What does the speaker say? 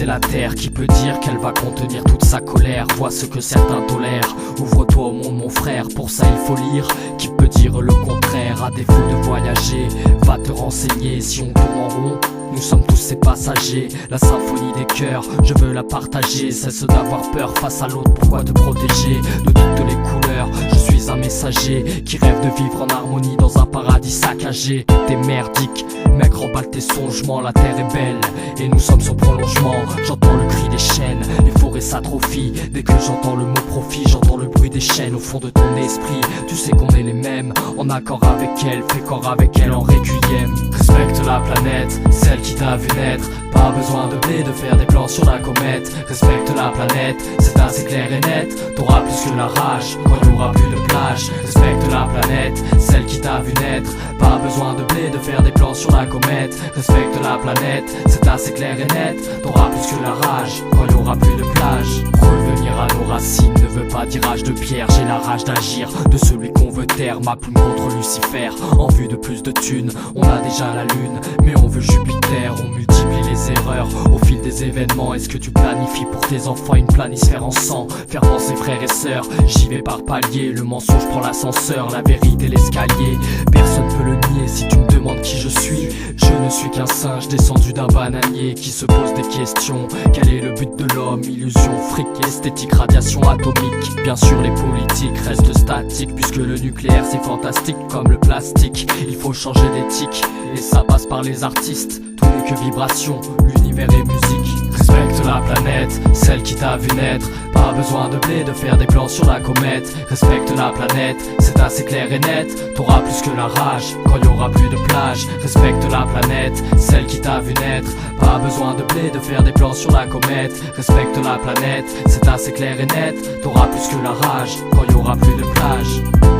c'est la terre qui peut dire qu'elle va contenir toute sa colère. Vois ce que certains tolèrent. Ouvre-toi au monde mon frère, pour ça il faut lire. Qui peut dire le contraire, à défaut de voyager? Va te renseigner, si on tourne en rond, nous sommes tous ces passagers. La symphonie des cœurs, je veux la partager. Cesse d'avoir peur face à l'autre, pourquoi te protéger de toutes les couleurs? Je suis un messager qui rêve de vivre en harmonie dans un paradis saccagé. T'es merdique, mec, remballe tes songements. La terre est belle et nous sommes son prolongement. J'entends le cri des chaînes, les forêts s'atrophient. Dès que j'entends le mot profit, j'entends le bruit des chaînes au fond de ton esprit. Tu sais qu'on est les mêmes, en accord avec elle, fais corps avec elle en requiem. Respecte la planète, celle qui t'a vu naître. Pas besoin de blé, de faire des plans sur la comète. Respecte la planète, c'est assez clair et net. T'auras plus que la rage quand il n'y aura plus de plage. Respecte la planète, celle qui t'a vu naître. Pas besoin de blé, de faire des plans sur la comète. Respecte la planète, c'est assez clair et net. T'auras plus que la rage quand il n'y aura plus de plage. Revenir à nos racines ne veut pas dire âge de pierre. J'ai la rage d'agir de celui qu'on veut taire. Ma plume contre Lucifer, en vue de plus de thunes. On a déjà la lune, mais on veut Jupiter. On multiplie les erreurs au fil des événements. Est-ce que tu planifies pour tes enfants une planisphère en sang? Faire penser frères et sœurs, j'y vais par palier. Le mensonge prend l'ascenseur, la vérité l'escalier. Personne peut le nier si tu me demandes qui je suis. Je ne suis qu'un singe descendu d'un bananier qui se pose des questions. Quel est le but de l'homme? Illusion, fric, esthétique, radiation atomique. Bien sûr les politiques restent statiques, puisque le nucléaire c'est fantastique comme le plastique. Il faut changer d'éthique et ça passe par les artistes. Tout n'est que vibration, l'univers est musique. Respecte la planète, celle qui t'a vu naître. Pas besoin de blé, de faire des plans sur la comète. Respecte la planète, c'est assez clair et net. T'auras plus que la rage quand il n'y aura plus de plage. Respecte la planète, celle qui t'a vu naître. Pas besoin de blé, de faire des plans sur la comète. Respecte la planète, c'est assez clair et net. T'auras plus que la rage quand il n'y aura plus de plage.